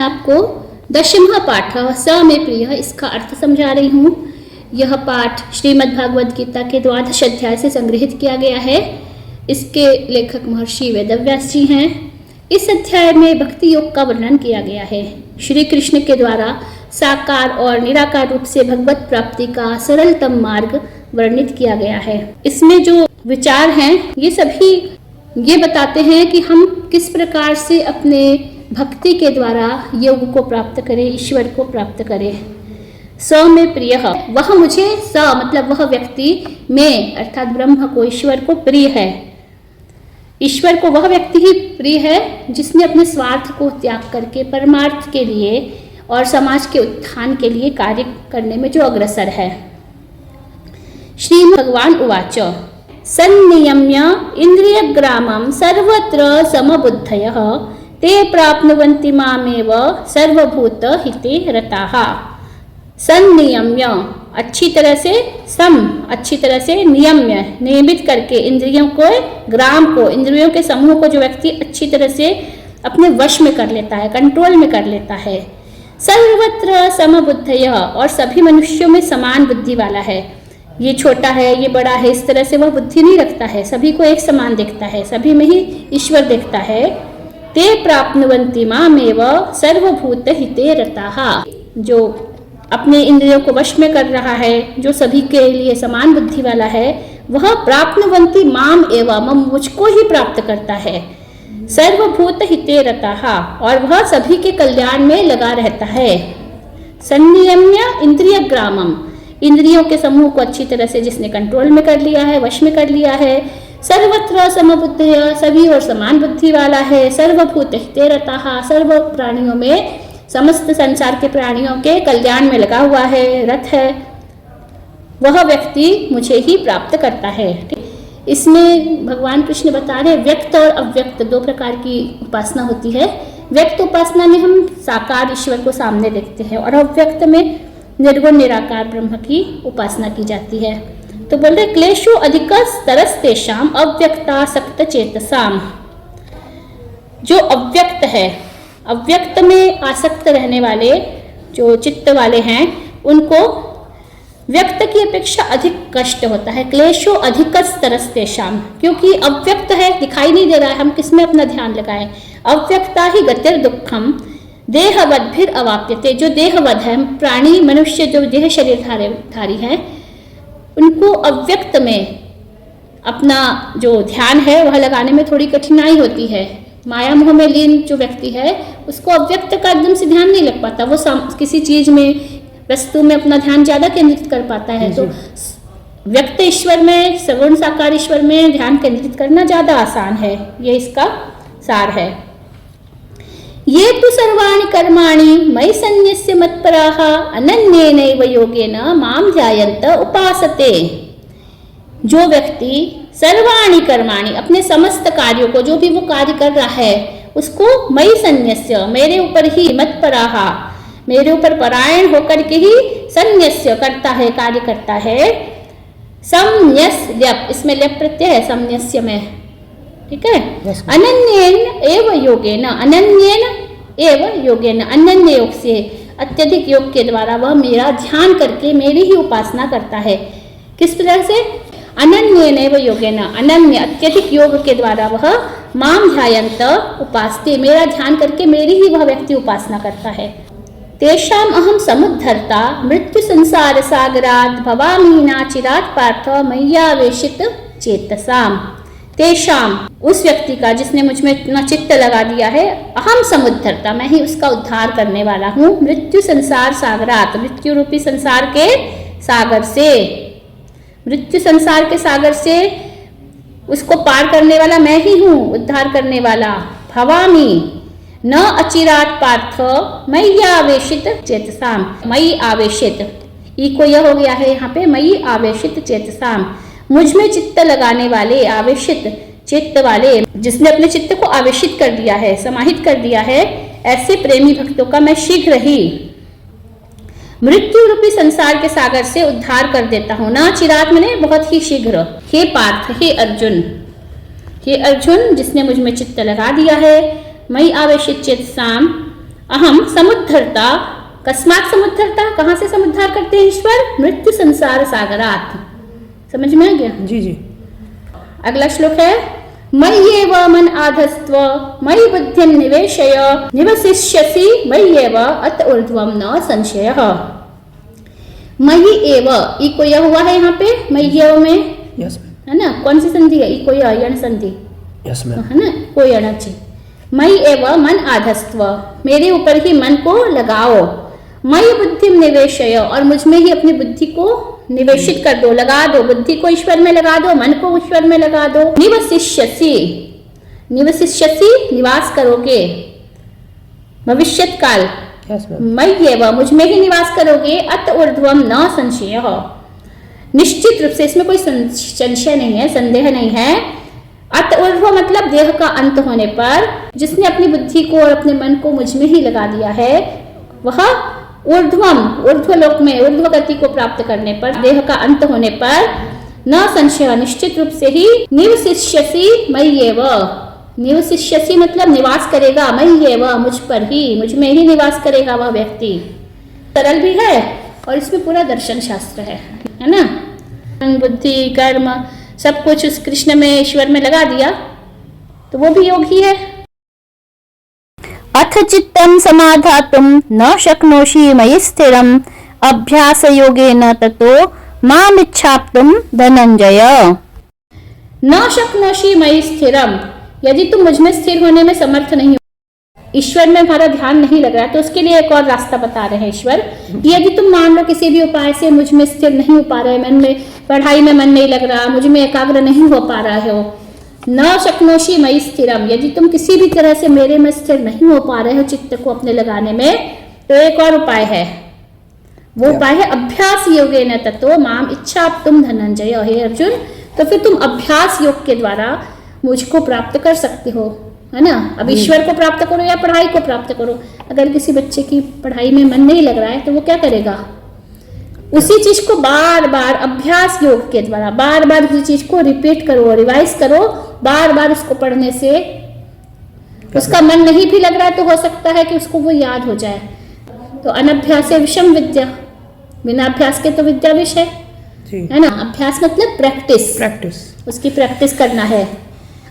आपको दशमः पाठ स में प्रिय इसका अर्थ समझा रही हूँ। यह पाठ श्रीमद् भागवत गीता के द्वादश अध्याय से संग्रहित किया गया है। इसके लेखक महर्षि वेदव्यास जी हैं। इस अध्याय में भक्ति योग का वर्णन किया गया है। श्री कृष्ण के द्वारा साकार और निराकार रूप से भगवत प्राप्ति का सरलतम मार्ग वर्णित किया गया है। इसमें जो विचार हैं ये सभी ये बताते हैं कि हम किस प्रकार से अपने भक्ति के द्वारा योग को प्राप्त करें, ईश्वर को प्राप्त करें। स में प्रिय, वह मुझे, स मतलब वह व्यक्ति, में अर्थात ब्रह्म को, ईश्वर को प्रिय है। ईश्वर को वह व्यक्ति ही प्रिय है जिसने अपने स्वार्थ को त्याग करके परमार्थ के लिए और समाज के उत्थान के लिए कार्य करने में जो अग्रसर है। श्री भगवान उवाच सन्नियम्य इंद्रियग्रामं सर्वत्र समबुद्धयः ते प्राप्नुवन्ति मामेव सर्वभूत हिते रताः। संनियम्य अच्छी तरह से, अच्छी तरह से, नियम्य नियमित करके, इंद्रियों को, ग्राम को, इंद्रियों के समूह को जो व्यक्ति अच्छी तरह से अपने वश में कर लेता है, कंट्रोल में कर लेता है। सर्वत्र समबुद्धयः, और सभी मनुष्यों में समान बुद्धि वाला है। ये छोटा है, ये बड़ा है, इस तरह से वह बुद्धि नहीं रखता है, सभी को एक समान देखता है, सभी में ही ईश्वर देखता है। ते प्राप्नुवन्ति मामेव सर्वभूत हिते रताः, जो अपने इंद्रियों को वश में कर रहा है, जो सभी के लिए समान बुद्धि वाला है, वह प्राप्नुवन्ति माम एवं, मुझको ही प्राप्त करता है। सर्वभूत हिते रताः, और वह सभी के कल्याण में लगा रहता है। संनियम्य इंद्रिय ग्रामम, इंद्रियों के समूह को अच्छी तरह से जिसने कंट्रोल में कर लिया है, वश में कर लिया है। सर्वत्र समबुद्धय, सभी और समान बुद्धि वाला है। सर्वभूत हिते रताः, सर्व प्राणियों में, समस्त संसार के प्राणियों के कल्याण में लगा हुआ है, रत है। वह व्यक्ति मुझे ही प्राप्त करता है। इसमें भगवान कृष्ण बता रहे व्यक्त और अव्यक्त दो प्रकार की उपासना होती है। व्यक्त उपासना में हम साकार ईश्वर को सामने देखते हैं, और अव्यक्त में निर्गुण निराकार ब्रह्म की उपासना की जाती है। तो बोल रहे क्लेशो अधिकस्तरस्तेषां अव्यक्तासक्त चेतसाम, जो अव्यक्त है, अव्यक्त में आसक्त रहने वाले जो चित्त वाले हैं, उनको व्यक्त की अपेक्षा अधिक कष्ट होता है। क्लेशो अधिकस्तरस्तेषां, क्योंकि अव्यक्त है, दिखाई नहीं दे रहा है, हम किस में अपना ध्यान लगाएं। अव्यक्ता ही गतिर दुखम देहवद्भिर अवाप्यते, जो देहवद है, प्राणी मनुष्य जो देह शरीर धारी है, उनको अव्यक्त में अपना जो ध्यान है वह लगाने में थोड़ी कठिनाई होती है। माया मोह में लीन जो व्यक्ति है उसको अव्यक्त का एकदम से ध्यान नहीं लग पाता, वो किसी चीज में, वस्तु में अपना ध्यान ज्यादा केंद्रित कर पाता है। तो व्यक्त ईश्वर में, सगुण साकार ईश्वर में ध्यान केंद्रित करना ज्यादा आसान है। ये इसका सार है। ये तु सर्वाणि कर्माणि मयि सन्न्यस्य मत्पराः अनन्येनैव योगेन मां ध्यायन्त उपासते। जो व्यक्ति सर्वाणि कर्माणि, अपने समस्त कार्यों को, जो भी वो कार्य कर रहा है उसको मयि सन्न्यस्य, मेरे ऊपर ही, मत्पराः, मेरे ऊपर परायण होकर के ही, सन्न्यस्य करता है, कार्य करता है। सम्न्यस ल्यप, इसमें ल्यप प्रत्यय है सम्न्यस्य में, ठीक है। अनन्येन एव योगेन, अनन्येन एव योगेन, अनन्य योग से, अत्यधिक योग के द्वारा वह मेरा ध्यान करके मेरी ही उपासना करता है। किस प्रकार से? अनन्येन एव योगेन, अनन्य अत्यधिक योग के द्वारा वह माम ध्यायन्त उपासते, मेरा ध्यान करके मेरी ही वह व्यक्ति उपासना करता है। तेषाम अहम समुद्धर्ता मृत्यु संसार सागरात् भवामि नाचिरात् पार्थ मय्यावेशित चेतसाम। तेषाम, उस व्यक्ति का जिसने मुझ में इतना चित्त लगा दिया है, अहम समुद्धर्ता, मैं ही उसका उद्धार करने वाला हूँ। मृत्यु संसार सागरात्, मृत्यु रूपी संसार के सागर से, मृत्यु संसार के सागर से उसको पार करने वाला मैं ही हूँ, उद्धार करने वाला। भवामि न अचिरात् पार्थ मय्यावेशित चेतसाम, मयि आवेशित, ई को यह हो गया है यहाँ पे, मयि आवेशित चेतसाम, मुझ में चित्त लगाने वाले, आवेशित चित्त वाले, जिसने अपने चित्त को आवेशित कर दिया है, समाहित कर दिया है, ऐसे प्रेमी भक्तों का मैं शीघ्र ही मृत्यु रूपी संसार के सागर से उद्धार कर देता हूँ। ना चिरात मैंने बहुत ही शीघ्र। हे पार्थ, हे अर्जुन, हे अर्जुन जिसने मुझ में चित्त लगा दिया है, मयि आवेशित चेतसाम, अहम समुद्धरता, कस्मात् समुद्धरता, कहाँ से समुद्धार करते हैं ईश्वर? मृत्यु संसार सागरात। समझ में आ गया? जी जी। अगला श्लोक है मय्येव मन आधस्त्व मयि बुद्धिं निवेशय निवसिष्यसि मय्येव अत ऊर्ध्वं न संशयः। मयि एव, ई को यह हुआ है यहाँ पे मय्येव में, यस है ना? कौन सी संधि है? ई को यण संधि, यस मैम, है ना? को यणाची। मयि एव मन आधस्त्व, मेरे ऊपर ही मन को लगाओ। मयि बुद्धिं निवेशय, और मुझ में ही अपनी बुद्धि को निवेशित कर दो, लगा दो, बुद्धि को ईश्वर में लगा दो, मन को ईश्वर में लगा दो। निवसिष्यसि, निवसिष्यसि निवास करोगे, भविष्यत काल। यस मैम, मय्येव, मुझ में ही निवास करोगे। अत ऊर्ध्वम न संशयः, निश्चित रूप से इसमें कोई संशय नहीं है, संदेह नहीं है। अत ऊर्ध्व मतलब देह का अंत होने पर, जिसने अपनी बुद्धि को और अपने मन को मुझ में ही लगा दिया है, वह ऊर्ध्वम, ऊर्ध्व लोक में ऊर्ध्व गति को प्राप्त करने पर, देह का अंत होने पर, न संशय निश्चित रूप से ही, निवसिष्यसि मय्येव, निवसिष्यसि मतलब निवास करेगा, मय्येव मुझ पर ही, मुझ में ही निवास करेगा वह व्यक्ति। सरल भी है और इसमें पूरा दर्शन शास्त्र है ना? बुद्धि कर्म सब कुछ उस कृष्ण में, ईश्वर में लगा दिया तो वो भी योग ही है। अथ चित्तं समाधातुं न शक्नोषि मयि स्थिरम् अभ्यास योगेन ततो मामिच्छाप्तुं धनंजय। न शक्नोषि मयि स्थिरम्, यदि तुम मुझ में स्थिर होने में समर्थ नहीं हो, ईश्वर में हमारा ध्यान नहीं लग रहा है, तो उसके लिए एक और रास्ता बता रहे हैं ईश्वर कि यदि तुम मान लो किसी भी उपाय से मुझ में स्थिर नहीं हो पा रहे, मन में, पढ़ाई में मन नहीं लग रहा, मुझ में एकाग्र नहीं हो पा रहा हो, न शक्नोषि मयि स्थिरम, यदि तुम किसी भी तरह से मेरे में स्थिर नहीं हो पा रहे हो चित्त को अपने लगाने में, तो एक और उपाय है, वो उपाय है अभ्यास योगेन ततो माम इच्छाप्तुं धनंजय। हे अर्जुन, तो फिर तुम अभ्यास योग के द्वारा मुझको प्राप्त कर सकते हो, है ना? अब ईश्वर को प्राप्त करो या पढ़ाई को प्राप्त करो। अगर किसी बच्चे की पढ़ाई में मन नहीं लग रहा है तो वो क्या करेगा? उसी चीज को बार बार अभ्यास योग के द्वारा बार बार उसी चीज को रिपीट करो, रिवाइज करो, बार बार उसको पढ़ने से उसका मन नहीं भी लग रहा है तो हो सकता है कि उसको वो याद हो जाए। तो अनभ्यासे विषम विद्या, बिना अभ्यास के तो विद्या विष है ना? अभ्यास मतलब प्रैक्टिस, प्रैक्टिस, उसकी प्रैक्टिस करना है।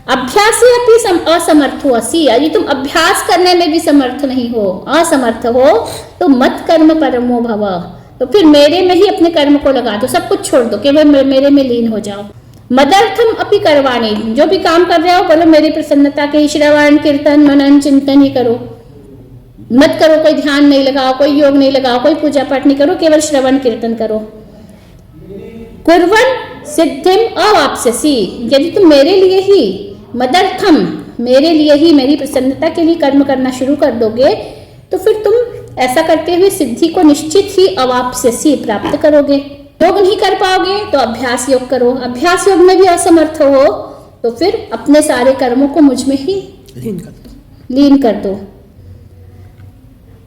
अभ्यास अपनी असमर्थो असि, यदि तुम अभ्यास करने में भी समर्थ नहीं हो, असमर्थ हो, तो मत कर्म परमो भव, तो फिर मेरे में ही अपने कर्म को लगा दो, सब कुछ छोड़ दो, केवल मेरे में लीन हो जाओ। मदर्थम अपि करवाणी, जो भी काम कर रहे हो बोलो मेरी प्रसन्नता के, श्रवण कीर्तन मनन चिंतन ही करो, मत करो कोई ध्यान नहीं लगाओ, कोई योग नहीं लगाओ, कोई पूजा पाठ नहीं करो, केवल श्रवण कीर्तन करो। कुर्वन् सिद्धिम अवाप्स्यसि, यदि तुम मेरे लिए ही, मदर्थम मेरे लिए ही, मेरी प्रसन्नता के लिए कर्म करना शुरू कर दोगे, तो फिर तुम ऐसा करते हुए सिद्धि को निश्चित ही अवाप्स्यसि प्राप्त करोगे। योग नहीं कर पाओगे तो अभ्यास योग करो, अभ्यास योग में भी असमर्थ हो तो फिर अपने सारे कर्मों को मुझ में ही लीन कर दो।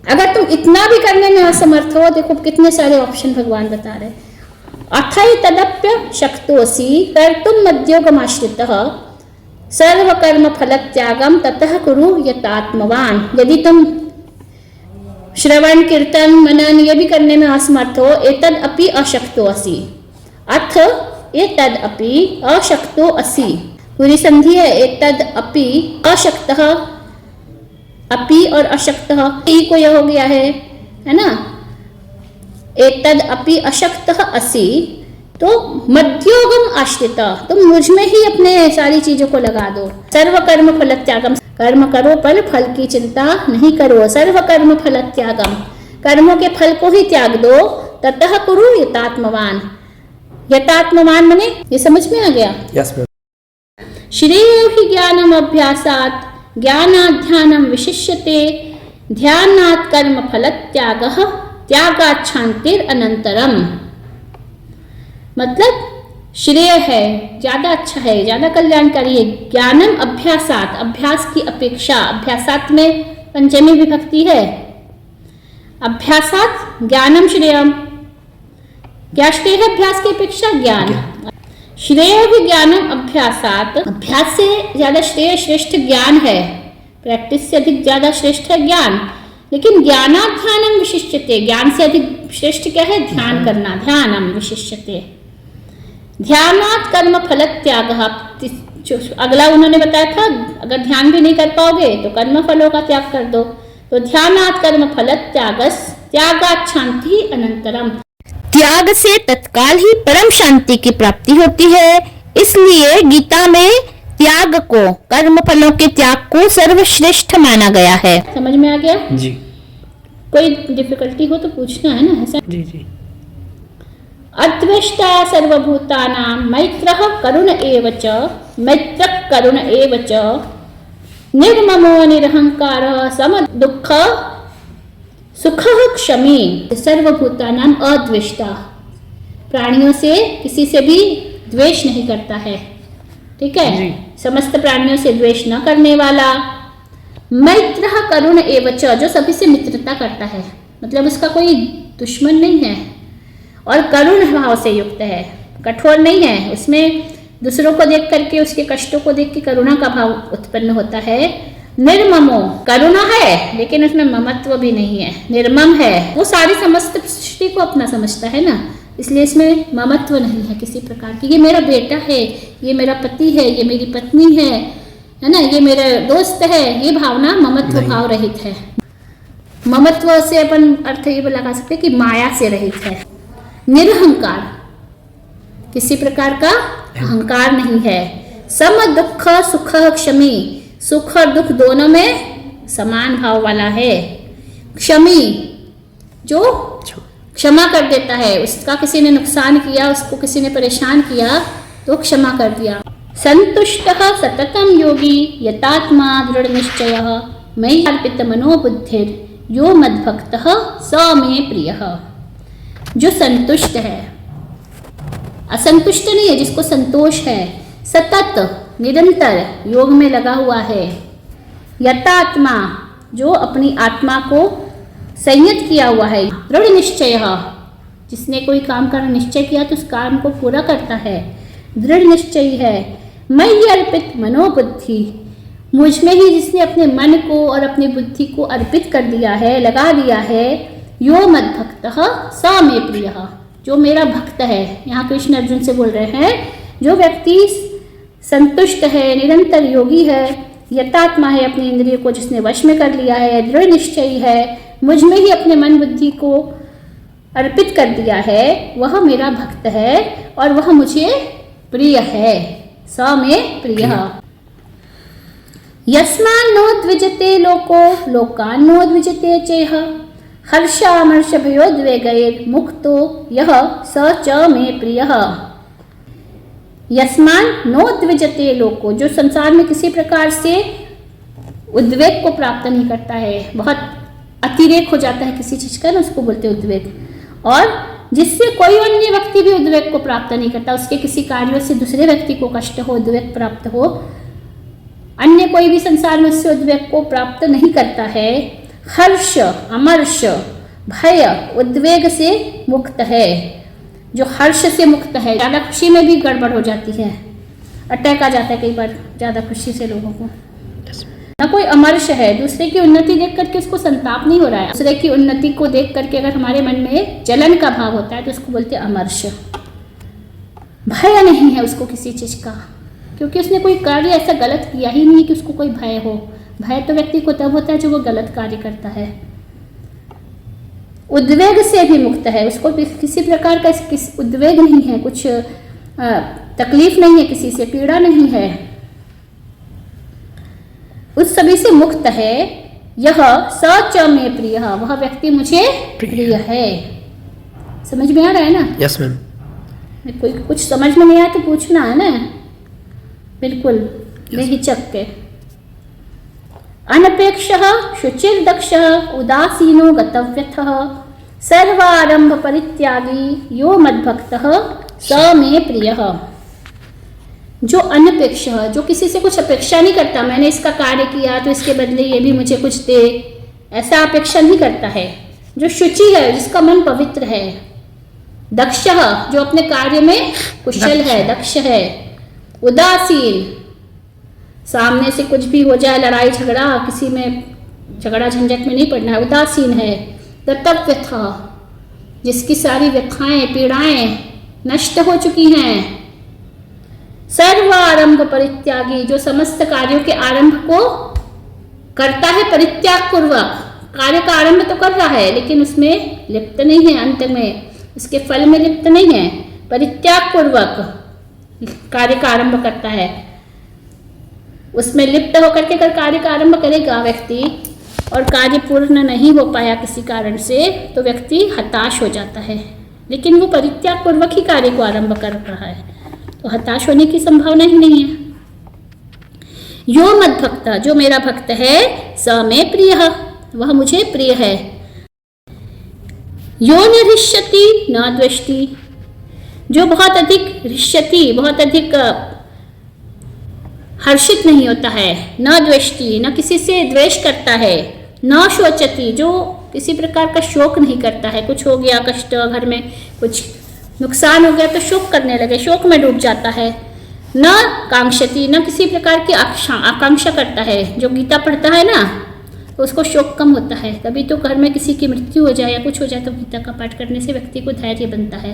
अगर तुम इतना भी करने में असमर्थ हो, देखो कितने सारे ऑप्शन भगवान बता रहे। अथई तदप्य शक्तोसि कर्तुम मद्योगमाश्रितः सर्व कर्म फल त्यागम ततः कुरु यतात्मवान, यदि तुम श्रवण कीर्तन मनन ये भी करने में असमर्थ हो, एतद अपि अशक्तो असि, अथ एतद अपि अशक्तो असि, पूरी संधि है, एतद अपि अशक्तः, अपि और अशक्तः ई को यह हो गया है ना? एतद अपि अशक्तः असि, तो मध्योगम आश्रित, तुम मुझ में ही अपने सारी चीजों को लगा दो। सर्व कर्म फल त्यागम, कर्म करो पर फल की चिंता नहीं करो। सर्व कर्म फल त्यागम, कर्मों के फल को ही त्याग दो। ततः कुरु यतात्मवान, यतात्मवान माने ये समझ में आ गया? Yes ma'am. श्रेयो हि ज्ञानम अभ्यासात् ज्ञानाध्यानम विशिष्यते ध्यानात् कर्म फल त्यागः त्यागात् शांतिर अनंतरम, मतलब श्रेय है, ज्यादा अच्छा है, ज्यादा कल्याणकारी है। ज्ञानम अभ्यासात, अभ्यास की अपेक्षा, अभ्यासात में पंचमी विभक्ति है, अभ्यासात ज्ञानम श्रेयम, क्या श्रेय है अभ्यास की अपेक्षा? ज्ञान। श्रेय भी ज्ञानम अभ्यासात, अभ्यास से ज्यादा श्रेय श्रेष्ठ ज्ञान है, प्रैक्टिस से अधिक ज्यादा श्रेष्ठ है ज्ञान। लेकिन ज्ञानात् ध्यानम विशिष्यते, ज्ञान से अधिक श्रेष्ठ क्या है? ध्यान करना, ध्यानम विशिष्यते। ध्यानात् कर्म फल त्याग, अगला उन्होंने बताया था अगर ध्यान भी नहीं कर पाओगे तो कर्म फलों का त्याग कर दो। तो ध्यानात् कर्म फल त्यागस त्यागात् शांति अनंतरम, त्याग से तत्काल ही परम शांति की प्राप्ति होती है। इसलिए गीता में त्याग को, कर्म फलों के त्याग को सर्वश्रेष्ठ माना गया है। समझ में आ गया? जी कोई डिफिकल्टी हो तो पूछना है ना, ऐसा। जी जी। अद्वेष्टा सर्वभूतानां मैत्रः करुण एव च, मैत्रः करुण एव च, निर्ममो निरहंकारः समदुःख सुखः क्षमी। सर्वभूतानां अद्वेष्टा, प्राणियों से किसी से भी द्वेष नहीं करता है, ठीक है? जी। समस्त प्राणियों से द्वेष न करने वाला। मैत्रः करुण एव च, जो सभी से मित्रता करता है, मतलब उसका कोई दुश्मन नहीं है, और करुण भाव से युक्त है, कठोर नहीं है, उसमें दूसरों को देख करके उसके कष्टों को देख के करुणा का भाव उत्पन्न होता है। निर्ममो, करुणा है लेकिन उसमें ममत्व भी नहीं है, निर्मम है, वो सारी समस्त सृष्टि को अपना समझता है ना, इसलिए इसमें ममत्व नहीं है किसी प्रकार की। ये मेरा बेटा है, ये मेरा पति है, ये मेरी पत्नी है ना, ये मेरा दोस्त है, ये भावना ममत्व भाव रहित है। ममत्व से अपन अर्थ ये लगा सकते हैं कि माया से रहित है। निरहंकार, किसी प्रकार का अहंकार नहीं है। सम दुख सुख क्षमी, सुख और दुख दोनों में समान भाव वाला है। क्षमी, जो क्षमा कर देता है, उसका किसी ने नुकसान किया, उसको किसी ने परेशान किया तो क्षमा कर दिया। संतुष्टः सततं योगी यतात्मा दृढ़ निश्चयः मयि अर्पित मनोबुद्धिर यो मद्भक्तः स मे प्रियः। जो संतुष्ट है, असंतुष्ट नहीं है, जिसको संतोष है, सतत निरंतर योग में लगा हुआ है। यतात्मा, जो अपनी आत्मा को संयत किया हुआ है। दृढ़ निश्चय, जिसने कोई काम का निश्चय किया तो उस काम को पूरा करता है, दृढ़ निश्चयी है। मयि अर्पित मनोबुद्धि, मुझ में ही जिसने अपने मन को और अपनी बुद्धि को अर्पित कर दिया है, लगा दिया है। यो मद्भक्तः स मे प्रियः, जो मेरा भक्त है। यहाँ कृष्ण अर्जुन से बोल रहे हैं, जो व्यक्ति संतुष्ट है, निरंतर योगी है, यतात्मा है, अपनी इंद्रिय को जिसने वश में कर लिया है, दृढ़ निश्चयी है, मुझ में ही अपने मन बुद्धि को अर्पित कर दिया है, वह मेरा भक्त है और वह मुझे प्रिय है। स मे प्रियः। यस्मान्नो द्विजते लोको लोकान्नो द्विजते चेह, हर्षामर्ष भयोद्वेगैर् मुक्तो यः स च मे प्रियः। यस्मान नो द्विजते लोको, जो संसार में किसी प्रकार से उद्वेग को प्राप्त नहीं करता है, बहुत अतिरेक हो जाता है किसी चीज का ना, उसको बोलते हैं उद्वेग। और जिससे कोई अन्य व्यक्ति भी उद्वेग को प्राप्त नहीं करता, उसके किसी कार्यों से दूसरे व्यक्ति को कष्ट हो, उद्वेग प्राप्त हो, अन्य कोई भी संसार में उससे उद्वेग को प्राप्त नहीं करता है। हर्ष अमर्ष भय उद्वेग से मुक्त है, जो हर्ष से मुक्त है। ज़्यादा खुशी में भी गड़बड़ हो जाती है, अटैक आ जाता है कई बार ज़्यादा खुशी से लोगों को। ना कोई अमर्ष है, दूसरे की उन्नति देख करके उसको संताप नहीं हो रहा है, दूसरे की उन्नति को देख करके अगर हमारे मन में जलन का भाव होता है तो उसको बोलते हैं अमर्ष। भय नहीं है उसको किसी चीज का, क्योंकि उसने कोई कार्य ऐसा गलत किया ही नहीं कि उसको कोई भय हो। भय तो व्यक्ति को तब होता है जो वो गलत कार्य करता है। उद्वेग से भी मुक्त है, उसको किसी प्रकार का उद्वेग नहीं है, कुछ तकलीफ नहीं है, किसी से पीड़ा नहीं है, उस सभी से मुक्त है। यह स च मे प्रियः, वह व्यक्ति मुझे प्रिय है। समझ में आ रहा है ना? Yes ma'am. कोई कुछ समझ में नहीं आया तो पूछना है ना, बिल्कुल बेहिचक के। अनपेक्षः शुचिर्दक्षः उदासीनो गतव्यथः सर्वारंभ परित्यागी यो मद्भक्तः स मे प्रियः। जो अनपेक्ष है, जो किसी से कुछ अपेक्षा नहीं करता, मैंने इसका कार्य किया तो इसके बदले ये भी मुझे कुछ दे, ऐसा अपेक्षा नहीं करता है। जो शुचि है, जिसका मन पवित्र है। दक्ष, जो अपने कार्य में कुशल है, दक्ष है। उदासीन, सामने से कुछ भी हो जाए, लड़ाई झगड़ा, किसी में झगड़ा झंझट में नहीं पड़ना है। उदासीन है, तप व्यथा, जिसकी सारी व्यथाएं पीड़ाएं नष्ट हो चुकी हैं। सर्व आरंभ परित्यागी, जो समस्त कार्यों के आरंभ को करता है परित्याग पूर्वक। कार्य का आरंभ तो कर रहा है लेकिन उसमें लिप्त नहीं है, अंत में उसके फल में लिप्त नहीं है। परित्याग पूर्वक कार्य का आरंभ करता है, उसमें लिप्त होकर के अगर कार्य का आरंभ करेगा व्यक्ति और कार्य पूर्ण नहीं हो पाया किसी कारण से, तो व्यक्ति हताश हो जाता है। लेकिन वो परित्याग पूर्वक ही कार्य को आरंभ कर रहा है, तो हताश होने की संभावना ही नहीं है। यो मद भक्त, जो मेरा भक्त है, स मे प्रिय, वह मुझे प्रिय है। यो न हृष्यति न द्वेष्टि, जो बहुत अधिक हृष्यति, बहुत अधिक हर्षित नहीं होता है, न द्वेष्टि, न किसी से द्वेष करता है, न शोचति, जो किसी प्रकार का शोक नहीं करता है। कुछ हो गया कष्ट, घर में कुछ नुकसान हो गया तो शोक करने लगे, शोक में डूब जाता है। न कांक्षति, न किसी प्रकार की आकांक्षा करता है। जो गीता पढ़ता है ना, तो उसको शोक कम होता है। कभी तो घर में किसी की मृत्यु हो जाए या कुछ हो जाए तो गीता का पाठ करने से व्यक्ति को धैर्य बनता है।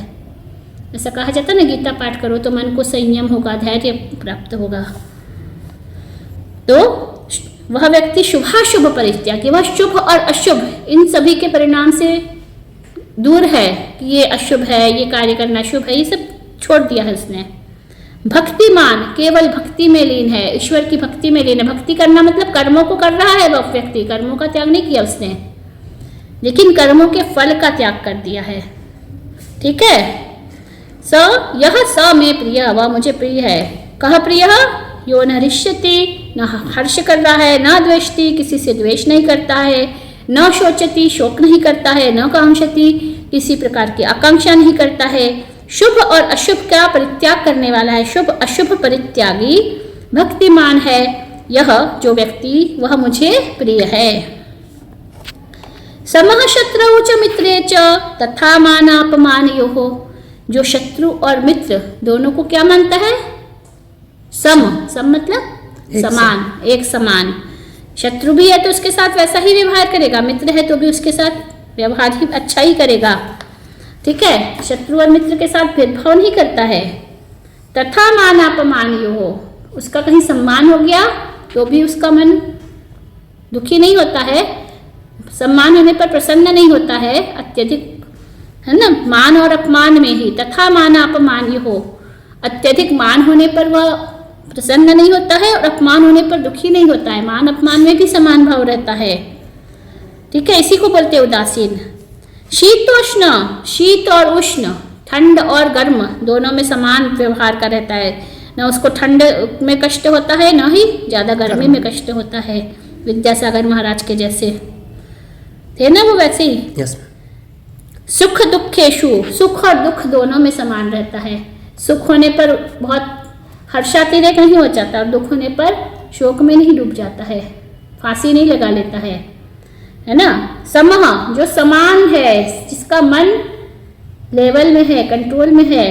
ऐसा कहा जाता है ना, गीता पाठ करो तो मन को संयम होगा, धैर्य प्राप्त होगा। तो वह व्यक्ति शुभाशुभ परित्यागी, वह शुभ और अशुभ इन सभी के परिणाम से दूर है कि ये अशुभ है, ये कार्य करना शुभ है, ये सब छोड़ दिया है उसने। भक्तिमान, केवल भक्ति में लीन है, ईश्वर की भक्ति में लीन है। भक्ति करना मतलब कर्मों को कर रहा है वह व्यक्ति, कर्मों का त्याग नहीं किया उसने, लेकिन कर्मों के फल का त्याग कर दिया है। ठीक है। यह स में प्रिय, वह मुझे प्रिय है। कह प्रिय, यो न हृष्यति, न हर्ष कर रहा है, न द्वेष्टि, किसी से द्वेष नहीं करता है, न शोचति, शोक नहीं करता है, न कांक्षति, किसी प्रकार की आकांक्षा नहीं करता है। शुभ और अशुभ का परित्याग करने वाला है, शुभ अशुभ परित्यागी भक्तिमान है यह जो व्यक्ति, वह मुझे प्रिय है। समः शत्रौ च मित्रे च तथा मानापमानयोः, जो शत्रु और मित्र दोनों को क्या मानता है? सम मतलब समान, एक समान। शत्रु भी है तो उसके साथ वैसा ही व्यवहार करेगा, मित्र है तो भी उसके साथ व्यवहार ही अच्छा ही करेगा। ठीक है, शत्रु और मित्र के साथ भेदभाव नहीं करता है। तथा मानापमानयोः, उसका कहीं सम्मान हो गया तो भी उसका मन दुखी नहीं होता है, सम्मान होने पर प्रसन्न नहीं होता है, अत्यधिक है ना, मान और अपमान में ही। तथा मानापमानयोः, अत्यधिक मान होने पर वह प्रसन्न नहीं होता है और अपमान होने पर दुखी नहीं होता है। मान अपमान में भी समान भाव रहता है। ठीक है, इसी को बोलते हैं उदासीन। शीतोष्ण, शीत और उष्ण, ठंड और गर्म दोनों में समान व्यवहार का रहता है। न उसको ठंड में कष्ट होता है, न ही ज्यादा गर्मी में कष्ट होता है। विद्यासागर महाराज के जैसे थे ना वो, वैसे ही। यस। सुख दुखेशु, सुख और दुख दोनों में समान रहता है। सुख होने पर बहुत हर्षातिरेक नहीं हो जाता और दुख होने पर शोक में नहीं डूब जाता है, फांसी नहीं लगा लेता है ना। समः, जो समान है, जिसका मन लेवल में है, कंट्रोल में है।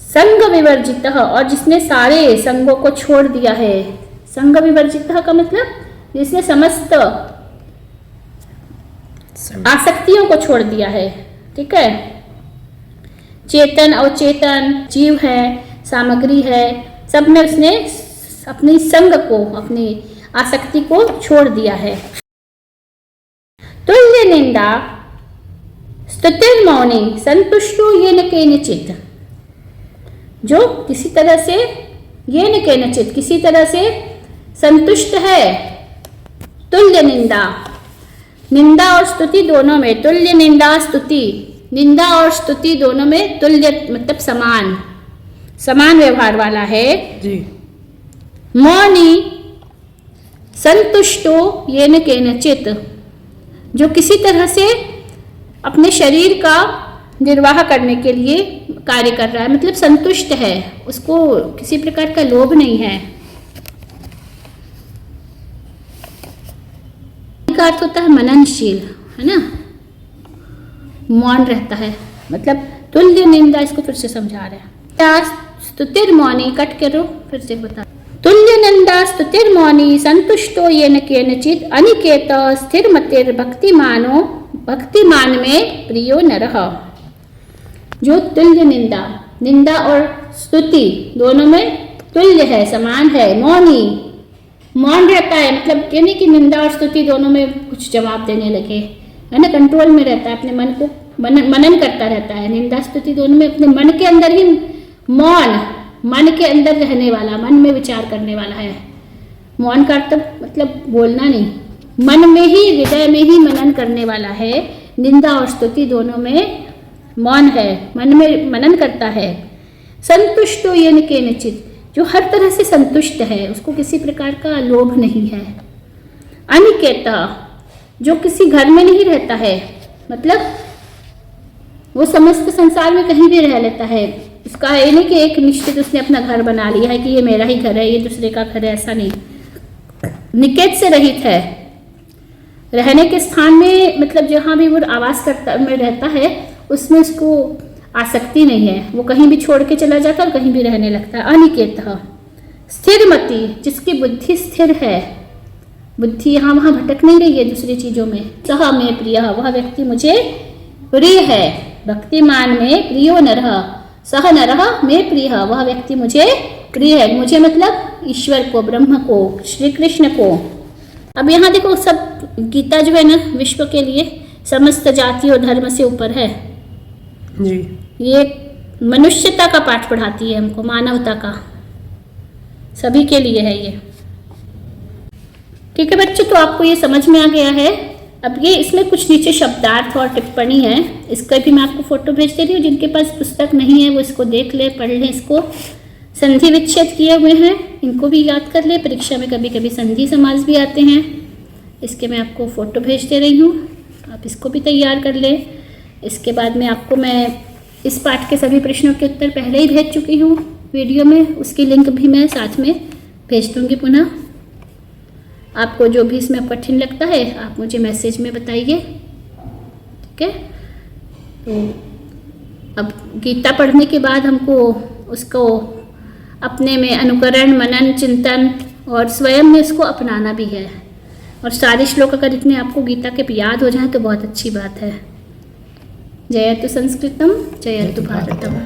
संग विवर्जित, और जिसने सारे संगों को छोड़ दिया है। संग विवर्जित का मतलब जिसने समस्त आसक्तियों को छोड़ दिया है। ठीक है, चेतन अवचेतन जीव है, सामग्री है, सब में उसने अपनी संग को, अपनी आसक्ति को छोड़ दिया है। तुल्य निंदा स्तुतिर्मौनी संतुष्टो येन केनचित्, जो किसी तरह से येन केनचित्, किसी तरह से संतुष्ट है। तुल्य निंदा, निंदा और स्तुति दोनों में, तुल्य निंदा स्तुति, निंदा और स्तुति दोनों में तुल्य मतलब समान, समान व्यवहार वाला है जी। मौनी संतुष्टो येन केनचित्, जो किसी तरह से अपने शरीर का निर्वाह करने के लिए कार्य कर रहा है, मतलब संतुष्ट है, उसको किसी प्रकार का लोभ नहीं है। का अर्थ होता है मननशील, है ना, मौन रहता है। मतलब तुल्य निंदा, इसको फिर से समझा रहे हैं। स्तुतिर्मौनी, कट करो फिर से बता। तुल्य निंदा निंदा स्तुतिर्मौनी संतुष्टो येन केनचित् अनिकेत स्थिरमतिर्भक्तिमानो भक्तिमान में प्रियो नरः। जो तुल्य निंदा, निंदा और स्तुति दोनों में तुल्य है, समान है, मौनी, मौन रहता है, मतलब ये नहीं कि निंदा और स्तुति दोनों में कुछ जवाब देने लगे, है ना, कंट्रोल में रहता है, अपने मन को मनन करता रहता है। निंदा स्तुति दोनों में अपने मन के अंदर ही मौन, मन के अंदर रहने वाला, मन में विचार करने वाला है। मौन का अर्थ मतलब बोलना नहीं, मन में ही, हृदय में ही मनन करने वाला है। निंदा और स्तुति दोनों में मौन है, मन में मनन करता है। संतुष्टो येन केनचित्, जो हर तरह से संतुष्ट है, उसको किसी प्रकार का लोभ नहीं है। अनिकेता, जो किसी घर में नहीं रहता है, मतलब वो समस्त संसार में कहीं भी रह लेता है। उसका ये नहीं कि एक निश्चित उसने अपना घर बना लिया है कि ये मेरा ही घर है, ये दूसरे का घर है, ऐसा नहीं। निकेत से रहित है, रहने के स्थान में, मतलब जहाँ भी वो आवास करता में रहता है उसमें उसको आसक्ति नहीं है, वो कहीं भी छोड़ के चला जाता है, कहीं भी रहने लगता है। अनिकेत स्थिरमति, जिसकी बुद्धि स्थिर है, बुद्धि यहाँ वहाँ भटक नहीं रही है दूसरी चीजों में। सह में प्रिय, वह व्यक्ति मुझे प्रिय है। भक्तिमान में प्रियो नरः, सह नरः में प्रिय, वह व्यक्ति मुझे प्रिय है। मुझे मतलब ईश्वर को, ब्रह्म को, श्री कृष्ण को। अब यहाँ देखो, सब गीता जो है ना, विश्व के लिए समस्त जाति और धर्म से ऊपर है जी। ये मनुष्यता का पाठ पढ़ाती है हमको, मानवता का, सभी के लिए है ये। ठीक है बच्चों, तो आपको ये समझ में आ गया है। अब ये इसमें कुछ नीचे शब्दार्थ और टिप्पणी है, इसका भी मैं आपको फोटो भेज दे रही हूँ। जिनके पास पुस्तक नहीं है वो इसको देख ले, पढ़ ले। इसको संधि विच्छेद किए हुए हैं, इनको भी याद कर ले। परीक्षा में कभी कभी संधि समास भी आते हैं। इसके मैं आपको फ़ोटो भेज दे रही हूँ, आप इसको भी तैयार कर ले। इसके बाद में आपको मैं इस पाठ के सभी प्रश्नों के उत्तर पहले ही भेज चुकी हूँ वीडियो में, उसकी लिंक भी मैं साथ में भेज दूँगी पुनः। आपको जो भी इसमें कठिन लगता है आप मुझे मैसेज में बताइए, ठीक है। तो अब गीता पढ़ने के बाद हमको उसको अपने में अनुकरण, मनन, चिंतन और स्वयं में उसको अपनाना भी है। और सारे श्लोक अगर इतने आपको गीता के याद हो जाए तो बहुत अच्छी बात है। जयतु संस्कृतम, जयतु भारतम।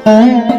Thank you.